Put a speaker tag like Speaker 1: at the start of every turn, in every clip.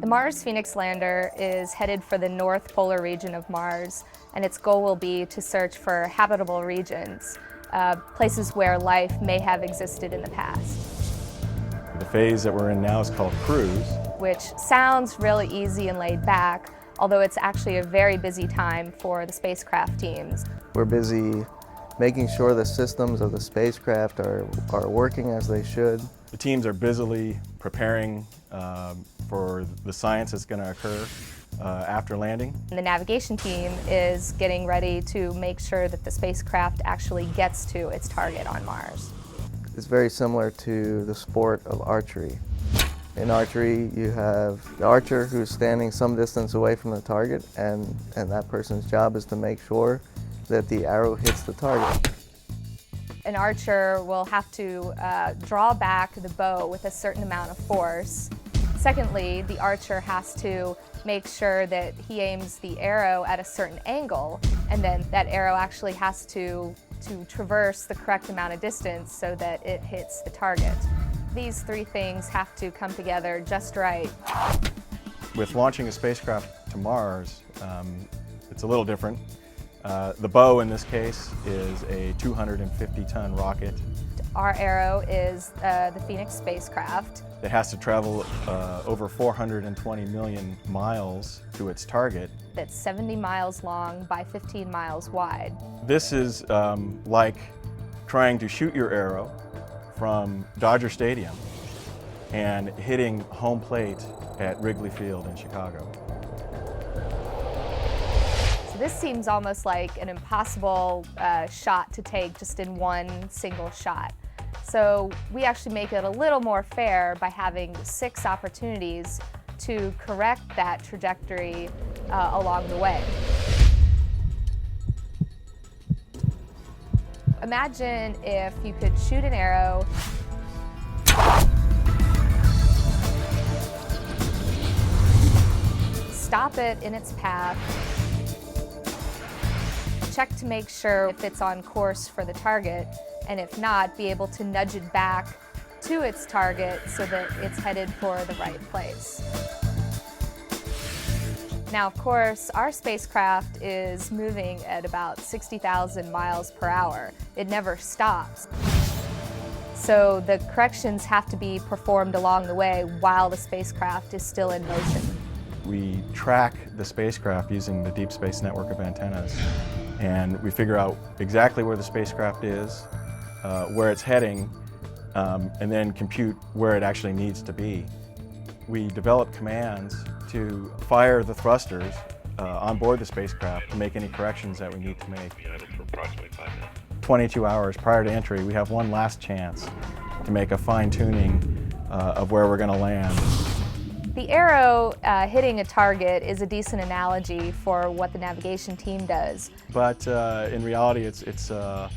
Speaker 1: The Mars Phoenix lander is headed for the north polar region of Mars, and its goal will be to search for habitable regions, places where life may have existed in the past.
Speaker 2: The phase that we're in now is called cruise,
Speaker 1: which sounds really easy and laid back, although it's actually a very busy time for the spacecraft teams.
Speaker 3: We're busy making sure the systems of the spacecraft are working as they should.
Speaker 2: The teams are busily preparing for the science that's going to occur after landing.
Speaker 1: The navigation team is getting ready to make sure that the spacecraft actually gets to its target on Mars.
Speaker 3: It's very similar to the sport of archery. In archery, you have the archer who's standing some distance away from the target, and that person's job is to make sure that the arrow hits the target.
Speaker 1: An archer will have to draw back the bow with a certain amount of force. Secondly, the archer has to make sure that he aims the arrow at a certain angle, and then that arrow actually has to traverse the correct amount of distance so that it hits the target. These three things have to come together just right.
Speaker 2: With launching a spacecraft to Mars, it's a little different. The bow in this case is a 250-ton rocket.
Speaker 1: Our arrow is the Phoenix spacecraft.
Speaker 2: It has to travel over 420 million miles to its target.
Speaker 1: That's 70 miles long by 15 miles wide.
Speaker 2: This is like trying to shoot your arrow from Dodger Stadium and hitting home plate at Wrigley Field in Chicago.
Speaker 1: So this seems almost like an impossible shot to take just in one single shot. So we actually make it a little more fair by having 6 opportunities to correct that trajectory along the way. Imagine if you could shoot an arrow stop it in its path, check to make sure if it's on course for the target, and if not, be able to nudge it back to its target so that it's headed for the right place. Now, of course, our spacecraft is moving at about 60,000 miles per hour. It never stops. So the corrections have to be performed along the way while the spacecraft is still in motion.
Speaker 2: We track the spacecraft using the Deep Space Network of antennas, and we figure out exactly where the spacecraft is, where it's heading, and then compute where it actually needs to be. We develop commands to fire the thrusters on board the spacecraft to make any corrections that we need to make.
Speaker 4: For approximately 5 minutes.
Speaker 2: 22 hours prior to entry, we have one last chance to make a fine-tuning of where we're going to land.
Speaker 1: The arrow hitting a target is a decent analogy for what the navigation team does.
Speaker 2: But in reality, it's a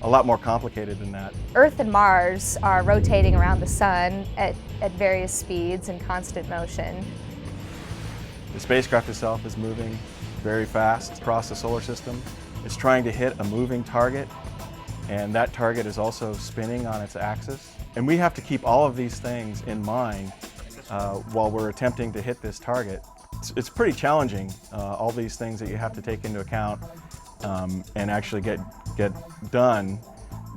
Speaker 2: lot more complicated than that.
Speaker 1: Earth and Mars are rotating around the sun at various speeds in constant motion.
Speaker 2: The spacecraft itself is moving very fast across the solar system. It's trying to hit a moving target, and that target is also spinning on its axis. And we have to keep all of these things in mind while we're attempting to hit this target. It's pretty challenging, all these things that you have to take into account and actually get done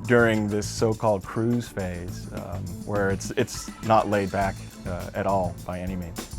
Speaker 2: during this so-called cruise phase, where it's not laid back at all by any means.